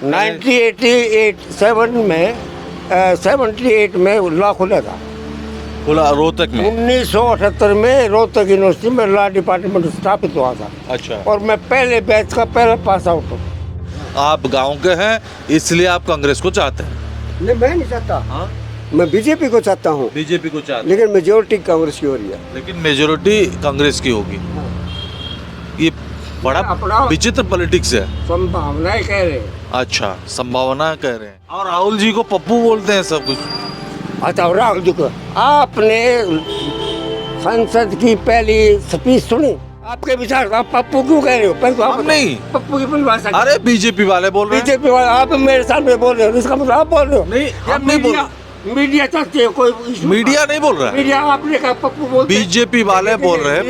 1987 में 78 में लॉ खुला था। खुला रोहतक में? 1978 में रोहतक यूनिवर्सिटी में लॉ डिपार्टमेंट स्थापित हुआ था। अच्छा, और मैं पहले बैच का पहला पास आउट हूँ। आप गांव के हैं इसलिए आप कांग्रेस को चाहते हैं? नहीं, मैं नहीं चाहता। हाँ, मैं बीजेपी को चाहता हूँ, बीजेपी को चाहते हैं, लेकिन मेजोरिटी कांग्रेस की हो रही है। लेकिन मेजोरिटी कांग्रेस की होगी। ये बड़ा अपना- विचित्र पॉलिटिक्स है। संभावनाएं कह रहे हैं। अच्छा, संभावना कह रहे हैं। और राहुल जी को पप्पू बोलते हैं सब कुछ। अच्छा, राहुल जी को आपने संसद की पहली स्पीच सुनी? आपके विचार आप पप्पू क्यों कह रहे हो? पहले तो आप हम नहीं। पप्पू की परिभाषा। अरे बीजेपी वाले बोल रहे हैं। बीजेपी वाले आप मेरे सामने बोल रहे हो, इसका मतलब आप बोल रहे हो? नहीं, हम नहीं बोल मीडिया चाहते हो कोई issue? मीडिया नहीं बोल रहा है, मीडिया आपने कहा पप्पू बोलते हैं। बीजेपी वाले बोल रहे हैं।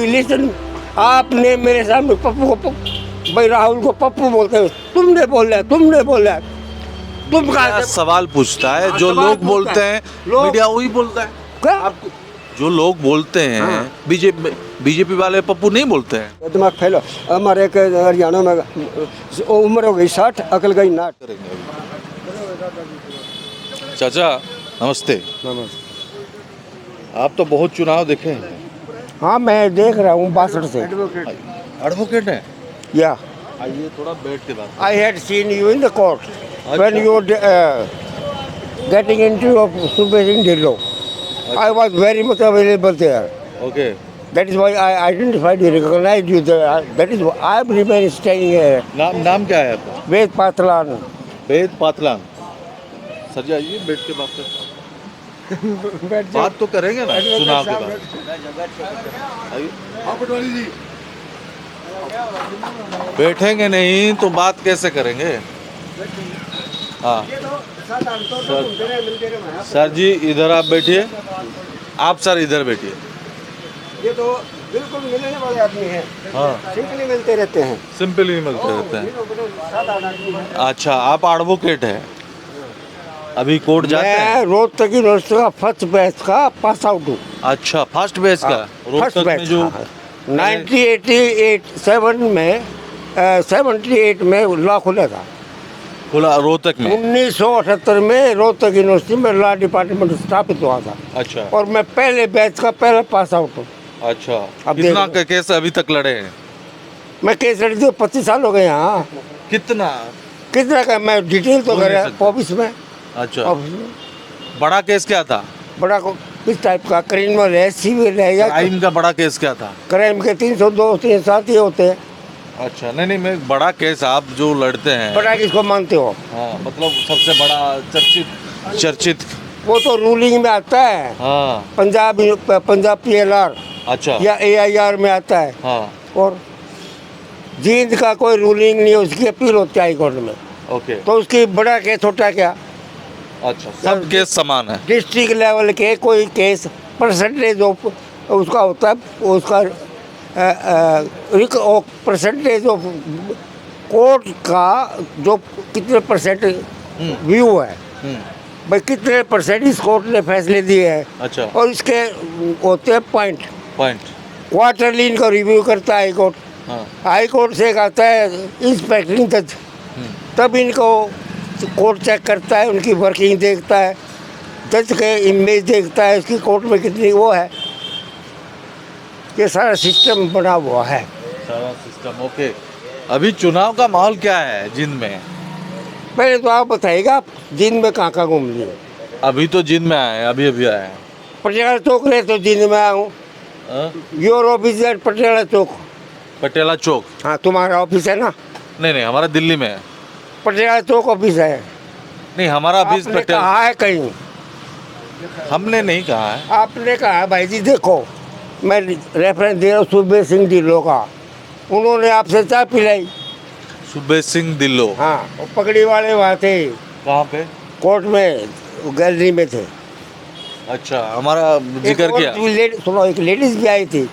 लिसन, आपने मेरे सामने पप्पू को भाई राहुल को पप्पू बोलते हो, तुमने बोला, तुम क्या कहा सवाल पूछता है? जो सवाल लोग पूछता बोलते है। हैं लोग- मीडिया वही बोलता है। क्या? जो लोग बोलते हैं हाँ। बीजेपी वाले पप्पू नहीं बोलते हैं। दिमाग फैलो। हमारे एक हरियाणा में उम्र हो गई 60, अकल गई 60। चाचा नमस्ते। आप तो बहुत चुनाव देखे हैं। हाँ, मैं देख रहा हूँ 62 से। एडवोकेट है? या आइए थोड़ा बैठ के बात। I had seen you in the court when you were getting into supervising Dillo. I was very much available there. Okay, That is why I identified you, recognized you. That is why I remain staying here. नाम क्या है आपका? Ved Patlan. वेद पातलान। Sir जी आइए बैठ के बात करते हैं। बात तो करेंगे ना चुनाव के बाद। आइए। बैठेंगे नहीं तो बात कैसे करेंगे? हाँ सर जी इधर आप बैठिए। आप सर इधर बैठिए। ये तो बिल्कुल मिलने वाले आदमी हैं। हाँ, सिंपली मिलते रहते हैं। सिंपली मिलते रहते हैं। अच्छा, आप एडवोकेट हैं, अभी कोर्ट जाते हैं? मैं रोहतक यूनिवर्सिटी का फर्स्ट बैच का पास आउट हूँ। अच्छा, फर्स्ट बैच का फर्स्ट रोहतक में बैच जो 1987 में 78 में लॉ खुला था। खुला रोहतक में? 1978 में रोहतक यूनिवर्सिटी में लॉ डिपार्टमेंट स्थापित हुआ था। अच्छा, और मैं पहले बैच का पहला पास आउट हूँ। अच्छा। अब कितना देखो। केस अभी तक लड़े हैं? मैं केस लड़ी थी 25 साल हो गए यहाँ। कितना? कितना का मैं डिटेल तो बोल नहीं कर सकते। ऑफिस में। अच्छा, ऑफिस में बड़ा केस क्या था? बड़ा किस टाइप का? क्रिमिनल है, सिविल है, या क्राइम का बड़ा केस क्या था? क्राइम के 302 307 ही होते हैं। अच्छा, नहीं मैं बड़ा केस आप जो लड़ते हैं। बड़ा किसको मानते हो? हाँ, मतलब सबसे बड़ा चर्चित। वो तो रूलिंग में आता है। हाँ, पंजाब PLR अच्छा, या AIR में आता है। हाँ, और जींद का कोई रूलिंग नहीं है, उसकी अपील होती है हाई कोर्ट में। ओके, तो उसकी बड़ा केस छोटा क्या? अच्छा, सब केस समान है। डिस्ट्रिक्ट लेवल के कोई केस परसेंटेज उसका होता है, उसका परसेंटेज ऑफ कोर्ट का जो कितने परसेंट व्यू है, भाई कितने परसेंट इस कोर्ट ने फैसले दिए हैं। अच्छा, और इसके होते हैं पॉइंट। क्वार्टरली इनका रिव्यू करता है हाई कोर्ट। हाँ, हाई कोर्ट से एक आता है इंस्पेक्टिंग जज, तब इनको कोर्ट चेक करता है, उनकी वर्किंग देखता है, जज के इमेज देखता है, उसकी कोर्ट में कितनी वो है। ये सारा सिस्टम बना हुआ है। सारा सिस्टम ओके। अभी चुनाव का माहौल क्या है जिंद में? पहले तो आप बताइएगा, आप जींद में कहाँ घूम लिए? अभी तो जिंद में आए हैं, अभी आए हैं। पटियाला चौक रहे तो जींद में आया हूँ। हाँ? योर ऑफिस है पटियाला चौक। पटियाला चौक? हाँ, तुम्हारा ऑफिस है ना? नहीं हमारा दिल्ली में है। पटियाला चौक ऑफिस है। नहीं, हमारा ऑफिस आपने पटियाला। कहा है कहीं? हमने नहीं कहा है। आपने कहा भाई जी देखो, मैं रेफरेंस दे रहा हूँ सुबेर सिंह ढिल्लो का, उन्होंने आपसे चाय पिलाई। सुबेर सिंह ढिल्लो? हाँ, वो पगड़ी वाले वहाँ थे, कहाँ पे? कोर्ट में गैलरी में थे। अच्छा, हमारा जिक्र किया। सुनो, एक लेडीज भी आई थी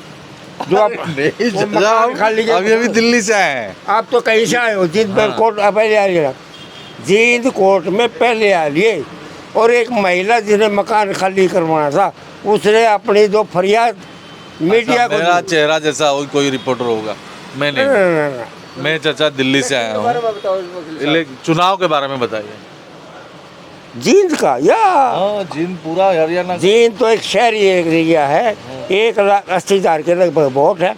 जो आप वो मकान खाली के- अभी दिल्ली से आए हैं। आप तो कहीं से आए हो? जींद में हाँ। कोर्ट पहले आ गया, जींद कोर्ट में पहले आ लिए। और एक महिला जिन्हें मकान खाली करवाना था, उसने अपनी जो फरियाद मीडिया को मेरा दी। चेहरा जैसा कोई रिपोर्टर होगा, मैं ना, नहीं। ना, ना, ना। मैं चाचा दिल्ली से आया हूँ। चुनाव के बारे में बताइए। जींद का या हाँ, जींद पूरा हरियाणा। जींद तो एक शहरी एरिया है, 1,80,000 के लगभग वोट है।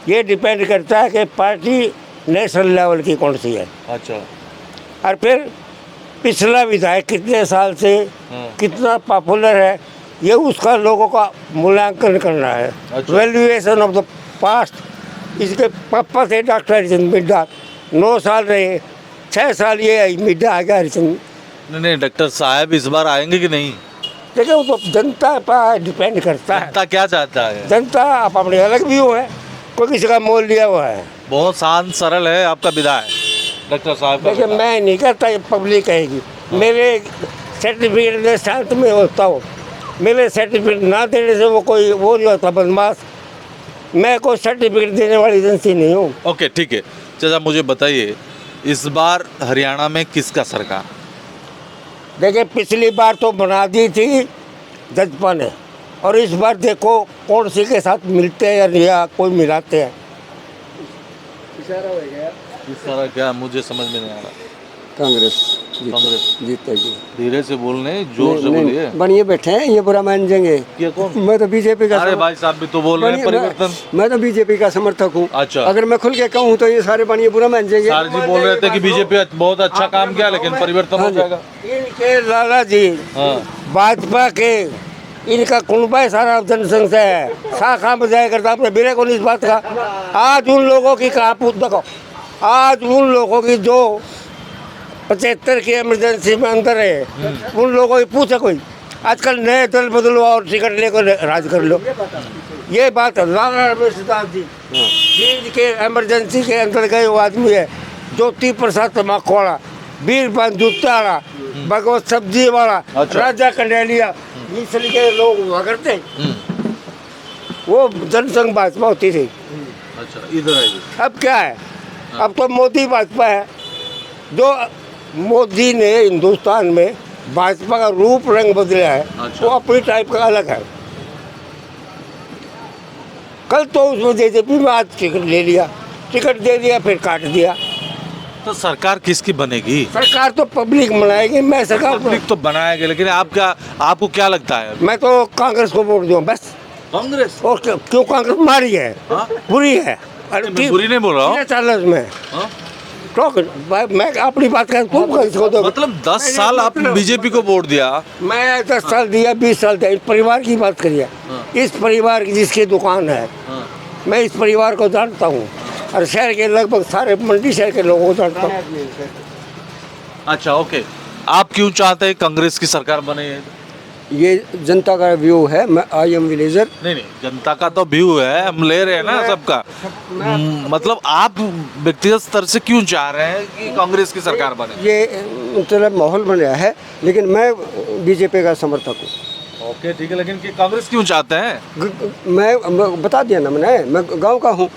ये डिपेंड करता है कि पार्टी नेशनल लेवल की कौन सी है। अच्छा। और फिर पिछला विधायक कितने साल से कितना पॉपुलर है, ये उसका लोगों का मूल्यांकन करना है। अच्छा। Valuation of the past. इसके पापा थे डॉक्टर हरिचंद मिड्डा, 9 साल रहे, 6 साल ये मिड्डा आ गया हरिचंद। नहीं, डॉक्टर साहब इस बार आएंगे कि नहीं? देखिए वो तो जनता पर डिपेंड करता है। जनता क्या चाहता है? जनता आप अपने अलग व्यू है, कोई किसी का मोल लिया हुआ है। बहुत शांत सरल है आपका विधायक डॉक्टर साहब का। देखिए मैं नहीं कहता, ये पब्लिक कहेगी। मेरे सर्टिफिकेट में शांत में होता हूँ, मेरे सर्टिफिकेट ना देने से वो कोई वो नहीं होता बदमाश। मैं कोई सर्टिफिकेट देने वाली एजेंसी नहीं हूँ। ओके, ठीक है चाचा, मुझे बताइए इस बार हरियाणा में किसका सरकार? देखिए पिछली बार तो बना दी थी जजपा ने, और इस बार देखो कौन सी के साथ मिलते हैं या कोई मिलाते हैं। इशारा हो गया। इस तरह क्या, मुझे समझ में नहीं आ रहा। कांग्रेस जीतेगी। धीरे से बोलने, जोर से बोलिए। बनिए बैठे हैं, ये बुरा मान जाएंगे। ये कौन? मैं तो बीजेपी का। अरे भाई साहब भी तो बोल रहे हैं परिवर्तन। मैं तो बीजेपी का समर्थक हूँ। अच्छा। अगर मैं खुल के कहूँ तो ये सारे बनिए बुरा मान जाएंगे। सर जी बोल रहे थे कि बीजेपी बहुत अच्छा काम किया, लेकिन परिवर्तन हो जाएगा। इनके लाला जी भाजपा के, इनका कुनबा ही सारा जनसंघ से है, शाखा बजाया करता। आपने मेरे को नहीं इस बात का। आज उन लोगों की कहाँ पूछ देखो, आज उन लोगों की जो 75 की इमरजेंसी में अंदर है, उन लोगों की पूछे कोई। आजकल नए दल बदलो और टिकट लेकर राज कर लो, ये बात है। लाला रमेशदास जी जींद के इमरजेंसी के अंदर गए वो आदमी है। ज्योति प्रसाद तम्बाकू वाला, वीर जूता वाला, भगवत सब्जी वाला, राजा कंडेलिया, इसलिए के लोग हुआ करते। वो जनसंघ भाजपा होती थी। अच्छा, इधर आइए। अब क्या है, अब तो मोदी भाजपा है। जो मोदी ने हिंदुस्तान में भाजपा का रूप रंग बदला है। अच्छा। वो अपनी टाइप का अलग है। कल तो उसमें जेजेपी में आज टिकट ले लिया, टिकट दे दिया, फिर काट दिया। तो सरकार किसकी बनेगी? सरकार तो पब्लिक बनाएगी। मैं सरकार पब्लिक तो बनाएगी, लेकिन आपको क्या लगता है? मैं तो कांग्रेस को वोट दूँ बस। कांग्रेस? और क्यों? कांग्रेस मारी है, बुरी है। मैं बुरी नहीं बोल रहा हूँ। में तो मैं अपनी बात कर, तुम कैसे दो? मतलब 10 साल आप बीजेपी को वोट दिया। मैं 10 साल दिया, 20 साल दिया। इस परिवार की बात करिए। इस परिवार की जिसकी दुकान है, मैं इस परिवार को जानता हूँ, और शहर के लगभग सारे मंडी शहर के लोगों को जानता हूँ। अच्छा, ओके। आप क्यों चाहते हैं कांग्रेस की सरकार बने? ये जनता का व्यू है। मैं आई एम विलेजर। नहीं, जनता का तो व्यू है, हम ले रहे हैं ना सबका। मतलब आप व्यक्तिगत स्तर से क्यों चाह रहे हैं कि कांग्रेस की सरकार बने? ये मतलब माहौल बन रहा है, लेकिन मैं बीजेपी का समर्थक हूँ। ओके, ठीक है, लेकिन कि कांग्रेस क्यों चाहते हैं? मैं बता दिया ना, मैं गांव का हूँ।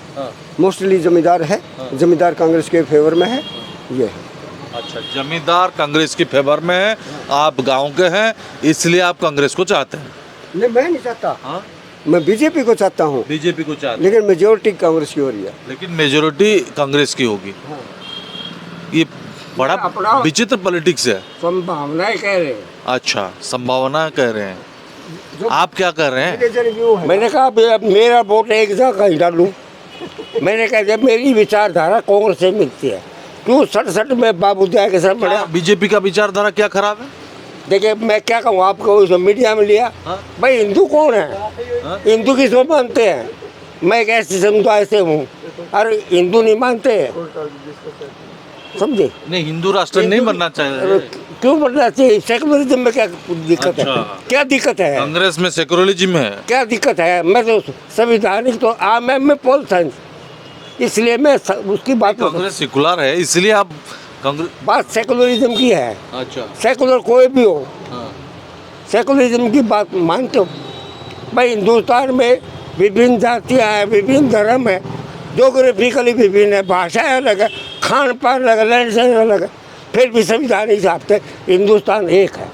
मोस्टली जमींदार है, जमींदार कांग्रेस के फेवर में है। ये है। अच्छा, जमींदार कांग्रेस की फेवर में है, आप गांव के हैं, इसलिए आप कांग्रेस को चाहते हैं? नहीं, मैं नहीं चाहता। मैं बीजेपी को चाहता हूँ। बीजेपी को चाहते, लेकिन मेजोरिटी कांग्रेस की हो रही है। लेकिन मेजोरिटी कांग्रेस की होगी। ये बड़ा विचित्र पॉलिटिक्स है। संभावनाएं कह रहे हैं। अच्छा, संभावना कह रहे हैं। आप क्या कर रहे हैं? मैंने कहा अब मेरा वोट एक जगह ही डालूं। मैंने कहा जब मेरी विचारधारा कांग्रेस से मिलती है, क्यों 67 में बाबू दया के साथ बढ़ा। बीजेपी का विचारधारा क्या खराब है? देखिए मैं क्या कहूँ आपको, मीडिया में लिया। भाई हिंदू कौन है? हिंदू किसको मानते हैं? मैं एक ऐसे समुदाय से हूँ, और हिंदू नहीं मानते हैं, समझे? नहीं, हिंदू राष्ट्र नहीं बनना चाहिए। क्यों बनना चाहिए? सेकुलरिज्म में क्या दिक्कत है? क्या दिक्कत है? कांग्रेस में सेकुलरिज्म है, क्या दिक्कत है? मैं तो संविधानिक तो मैं पोल साइंस, इसलिए मैं उसकी बात। कांग्रेस सेकुलर है, इसलिए आप कांग्रेस। बात सेकुलरिज्म की है। अच्छा, सेकुलर कोई भी हो, सेकुलरिज्म की बात मानते हो? भाई हिंदुस्तान में विभिन्न जातियाँ हैं, विभिन्न धर्म है, जोग्राफिकली विभिन्न है, भाषाएं अलग है, खान पान अलग है, लैंड अलग है, फिर भी संविधान हिसाब से हिंदुस्तान एक है।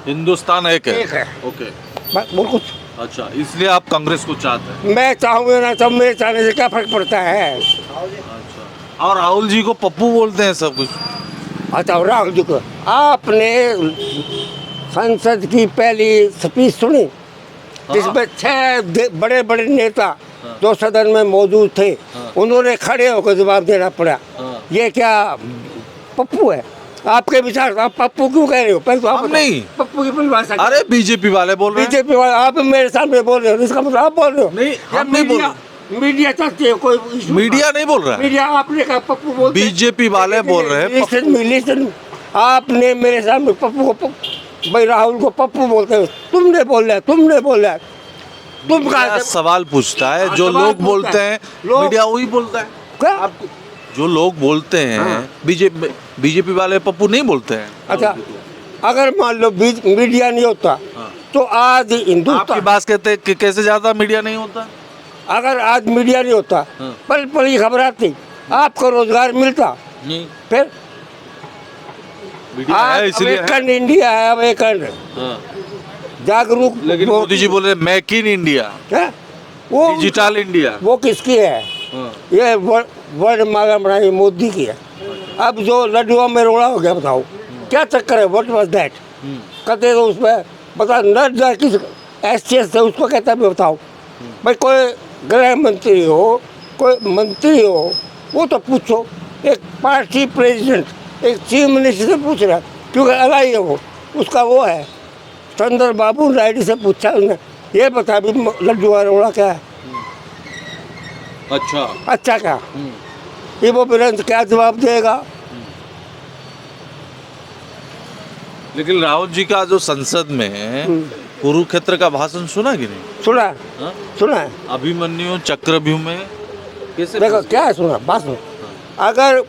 हिंदुस्तान एक है। ओके, बहुत कुछ। अच्छा, इसलिए आप कांग्रेस को चाहते हैं? मैं चाहूँगा ना, सब मेरे चाहने से क्या फर्क पड़ता है? अच्छा, और राहुल जी को पप्पू बोलते हैं सब कुछ। अच्छा राहुल जी को आपने संसद की पहली स्पीच सुनी जिसमें 6 बड़े बड़े नेता जो सदन में मौजूद थे उन्होंने खड़े होकर जवाब देना पड़ा। ये क्या पप्पू है? आपके विचार आप पप्पू क्यों कह रहे हो? पहले तो आप हम नहीं। पप्पू की परिभाषा अरे बीजेपी वाले बोल रहे हैं। बीजेपी वाले आप मेरे सामने बोल रहे हो, इसका मतलब आप बोल रहे हो? नहीं, हम नहीं बोल मीडिया चाहती है कोई issue मीडिया नहीं बोल रहा है, मीडिया आपने कहा पप्पू बोलते हैं। बीजेपी वाले बोल रहे हैं पप्पू। लिसन आपने मेरे सामने पप्पू को भाई राहुल को पप्पू बोलते हो, तुमने बोला तुम मीडिया कहा सवाल पूछता है, जो सवाल लोग पूछता बोलते है। हैं लोग- मीडिया वही बोलता है। क्या? जो लोग बोलते हैं हाँ। बीजेपी वाले पप्पू नहीं बोलते हैं। अच्छा अगर मान लो मीडिया नहीं होता हाँ। तो आज आपकी हिंदुस्तान बात कहते हैं कि कैसे ज्यादा मीडिया नहीं होता। अगर आज मीडिया नहीं होता हाँ। पल पल की खबर आती आपको रोजगार मिलता नहीं, फिर मीडिया है आज इसलिए है। अवेकन इंडिया है अवेकन हाँ। जागरूक लेकिन मोदी जी बोल रहे मेक इन इंडिया, क्या वो डिजिटल इंडिया। वो किसकी है? हाँ। ये वर्ड माला बनाई मोदी की है। अब जो लड्डुआ में रोड़ा हो गया बताओ क्या चक्कर है? What was that? कहते तो उसमें बता न किस एस से उसको कहता है बताओ भाई कोई गृह मंत्री हो कोई मंत्री हो वो तो पूछो। एक पार्टी प्रेसिडेंट एक चीफ मिनिस्टर से पूछ रहा है क्योंकि अलाई है वो उसका वो है चंद्रबाबू नायडू से पूछा उसने ये बता भी लड्डुआ रोड़ा क्या है? अच्छा क्या ये वो वीरेंद्र क्या जवाब देगा? लेकिन राहुल जी का जो संसद में कुरुक्षेत्र का भाषण सुना कि नहीं? सुना हाँ? सुना है अभिमन्यु चक्रव्यूह में कैसे देखो क्या है सुना बात सुनो। अगर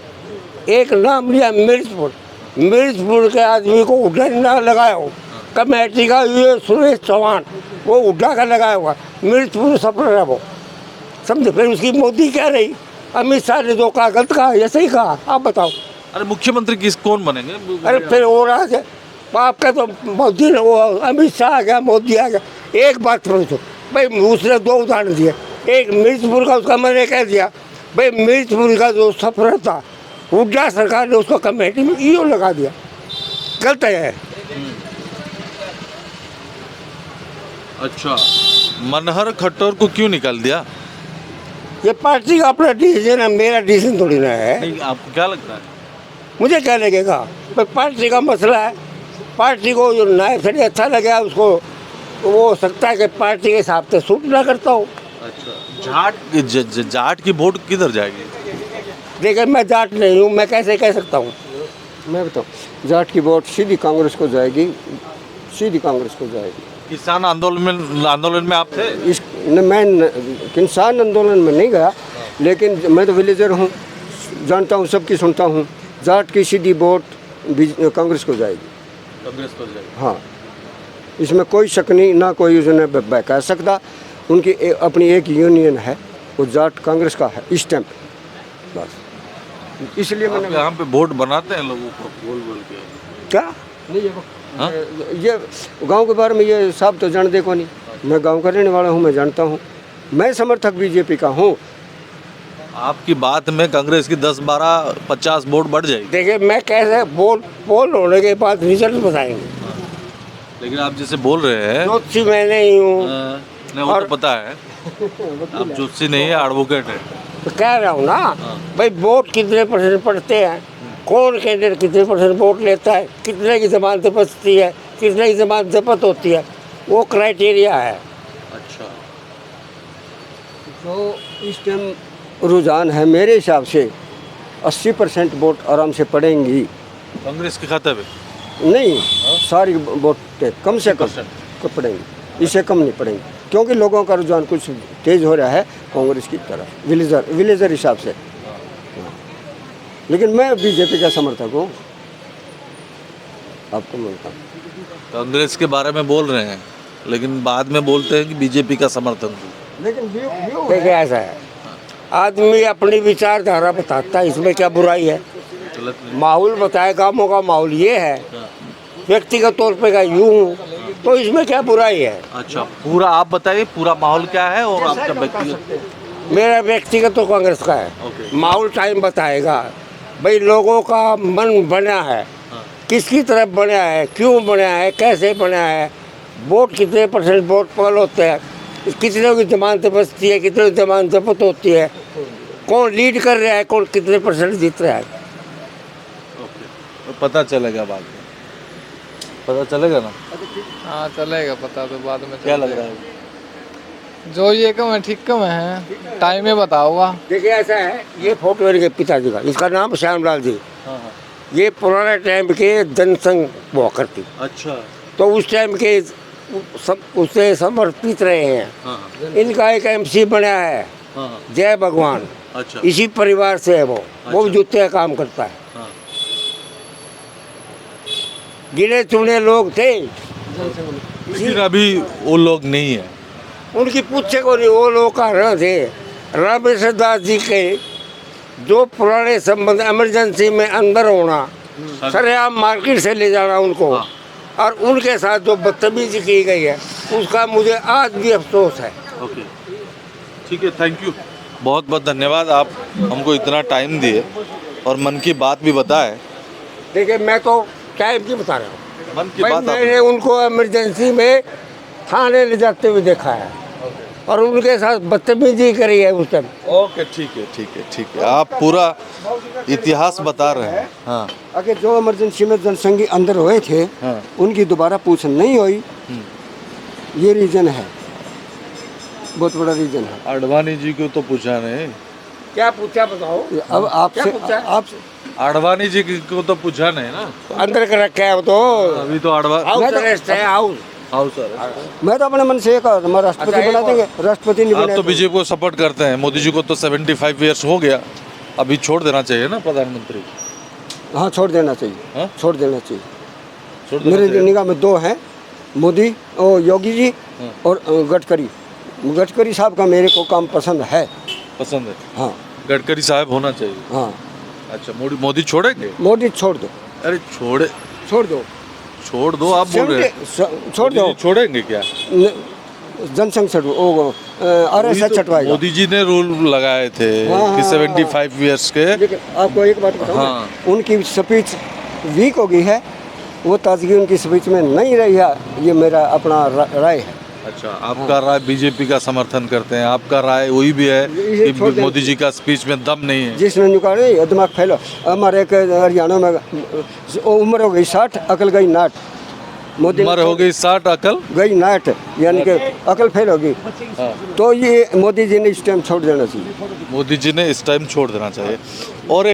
एक नाम लिया मिर्चपुर के आदमी को उड्डा ना लगाया हो कमेटी का ये सुरेश चौहान वो उड्डा का लगाया हुआ मिर्चपुर सफर है वो समझे। फिर उसकी मोदी कह रही अमित शाह ने जो कहा गलत कहा या सही कहा आप बताओ। अरे मुख्यमंत्री किस कौन बनेंगे? अरे फिर हो रहा है आपका तो मोदी ने वो अमित शाह आ गया मोदी आ गया। एक बात समझो भाई उसने 2 उदाहरण दिए। एक मिर्चपुर का उसका मैंने कह दिया भाई मिर्चपुर का जो सफर था हुड्डा सरकार ने उसको कमेटी में ईओ लगा दिया गलत है। अच्छा, मनहर खट्टर को क्यों निकाल दिया? ये पार्टी का अपना डिसीजन है मेरा डिसीजन थोड़ी ना है। नहीं, आपको क्या लगता है? मुझे क्या लगेगा भाई पार्टी का मसला है। पार्टी को जो नायब सड़ी अच्छा लगे उसको वो हो सकता है कि पार्टी के हिसाब से सूट ना करता हो। अच्छा, जाट की वोट किधर जाएगी? देखिए मैं जाट नहीं हूँ मैं कैसे कह सकता हूँ। मैं बताऊँ जाट की वोट सीधी कांग्रेस को जाएगी, सीधी कांग्रेस को जाएगी। किसान आंदोलन में आप थे? मैं किसान आंदोलन में नहीं गया लेकिन मैं तो विलेजर हूँ, जानता हूँ, सबकी सुनता हूँ। जाट की सीधी वोट कांग्रेस को जाएगी। कांग्रेस को जाएगी। हाँ, इसमें कोई शक नहीं, ना कोई उसने बहका सकता। उनकी अपनी एक यूनियन है, वो जाट कांग्रेस का है इस टाइम बस। इसलिए आप मैंने यहाँ पे वोट बनाते हैं लोगों को बोल बोल के। क्या नहीं हाँ? ये गांव के बारे में ये सब तो जान देखो नहीं। मैं गांव का रहने वाला हूँ, मैं जानता हूँ। मैं समर्थक बीजेपी का हूँ। आपकी बात में कांग्रेस की 10, 12, 50 वोट बढ़ जाएगी। देखिए मैं कैसे पोल होने के बाद रिजल्ट बताएंगे। लेकिन आप जैसे बोल रहे हैं ज्योतिषी मैं नहीं हूँ नहीं, वो और- तो पता है आप ज्योतिषी नहीं है, एडवोकेट है। तो कह रहा हूँ ना भाई वोट कितने % पड़ते हैं, कौन कैंडिडेट कितने % वोट लेता है, कितने की जमानत बचती है, कितने की जमानत जब्त होती है, वो क्राइटेरिया है। अच्छा, जो इस टाइम रुझान है मेरे हिसाब से 80% वोट आराम से पड़ेंगी। कांग्रेस के खाते पे नहीं, सारी वोट कम से कम पड़ेंगी, इससे कम नहीं पड़ेंगी, क्योंकि लोगों का रुझान कुछ तेज हो रहा है कांग्रेस की तरफ विलेजर हिसाब से। लेकिन मैं बीजेपी का समर्थक हूँ, आपको मिलता हूँ। कांग्रेस के बारे में बोल रहे हैं लेकिन बाद में बोलते हैं कि बीजेपी का समर्थन हूँ। लेकिन देखिए ऐसा है आदमी अपनी विचारधारा बताता है, इसमें क्या बुराई है। गलत नहीं। माहौल बताए गाँवों का माहौल ये है, व्यक्तिगत तौर पे का यूँ हूँ तो इसमें क्या बुराई है। अच्छा, पूरा आप बताइए पूरा माहौल क्या है और आपका व्यक्तिगत मेरा व्यक्तिगत तो कांग्रेस का है। ओके। माहौल टाइम बताएगा भाई लोगों का मन बना है, हाँ। किसकी तरफ बना है, क्यों बना है, कैसे बना है, वोट कितने परसेंट वोट पोल होते हैं, कितनों की जमानतें बचती है, कितनों की जमानत जब्त होती है, कौन लीड कर रहा है, कौन कितने परसेंट जीत रहा है। ओके, तो पता चलेगा बाद में, पता चलेगा ना? हाँ चलेगा, पता तो बाद में क्या चल लग रहा जाएगा। है? जो ये कम है ठीक कम है, टाइम ही बताओगा। देखिए ऐसा है, ये फोटो है इनके पिताजी का, इसका नाम श्यामलाल जी। हाँ हाँ। ये पुराने टाइम के जनसंघ हुआ करती, अच्छा। तो उस टाइम के सब उससे समर्पित रहे हैं। हाँ हाँ। इनका एक एमसी बना है हाँ हाँ। जय भगवान, अच्छा। इसी परिवार से है वो भी अच्छा। जूते का काम करता है। हाँ। गिने चुने लोग थे, लेकिन अभी वो लोग नहीं है। उनकी पूछे को नहीं, वो लोग का न थे। रामेश्वर दास जी के जो पुराने संबंध, इमरजेंसी में अंदर होना, सरेआम मार्केट से ले जाना उनको, हाँ। और उनके साथ जो बदतमीजी की गई है, उसका मुझे आज भी अफसोस है। ओके, ठीक है, थैंक यू, बहुत बहुत धन्यवाद। आप हमको इतना टाइम दिए और मन की बात भी बताए। देखिए मैं तो टाइम की बता रहा हूँ, मन की भाई बात मैंने उनको इमरजेंसी में थाने ले जाते हुए देखा है और उनके साथ बदतमीजी करी है उस टाइम। ओके, ठीक है, ठीक है, ठीक है, आप पूरा इतिहास बता रहे हैं। हाँ अगर जो इमरजेंसी में जनसंघी अंदर हुए थे, हाँ। उनकी दोबारा पूछ नहीं हुई, ये रीजन है, बहुत बड़ा रीजन है। आडवाणी जी को तो पूछा नहीं। क्या पूछा बताओ? अब आपसे क्या पूछा? आपसे आडवाणी जी को तो पूछा नहीं ना। अंदर कर रखा है वो तो, अभी तो आडवा हाउस मैं तो- अरेस्ट है, हाउस। House arrest. मैं तो अपने मन से ये कहा था, मैं राष्ट्रपति अच्छा, बना एक देंगे, राष्ट्रपति नहीं आप बना तो बीजेपी को सपोर्ट करते हैं, मोदी जी को तो 75 ईयर्स हो गया, अभी छोड़ देना चाहिए ना प्रधानमंत्री। हाँ छोड़ देना चाहिए, हाँ? छोड़ देना चाहिए। छोड़ देना मेरे चाहिए। निगाह में दो हैं, मोदी और योगी जी हाँ। और गडकरी। गडकरी साहब का मेरे को काम पसंद है। पसंद है, हाँ गडकरी साहब होना चाहिए। हाँ, अच्छा, मोदी छोड़ेंगे? मोदी छोड़ दो, अरे छोड़ छोड़ दो, आप बोल रहे हैं। छोड़ दो, मोदी जी छोड़ेंगे क्या? जनसंघ से RSS छटवाएगा। मोदी जी ने रूल लगाए थे हाँ, कि हाँ, 75 ईयर्स के। लेकिन आपको एक बात बताऊं, हाँ। उनकी स्पीच वीक हो गई है, वो ताजगी उनकी स्पीच में नहीं रही है, ये मेरा अपना राय है। अच्छा, आपका राय बीजेपी का समर्थन करते हैं, आपका राय वही भी है ये छोड़ कि दें। मोदी जी का स्पीच में दम नहीं है। जिसने निकाले दिमाग फैलो। हमारे एक हरियाणा में उम्र हो गई 60, अकल गई 9। मोदी उम्र हो गई 60, अकल। गई 9, यानी कि अकल फेल होगी। हाँ। तो ये मोदी जी ने इस टाइम छोड़ देना चाहिए। मोदी जी ने इस टाइम छोड़ देना चाहिए। और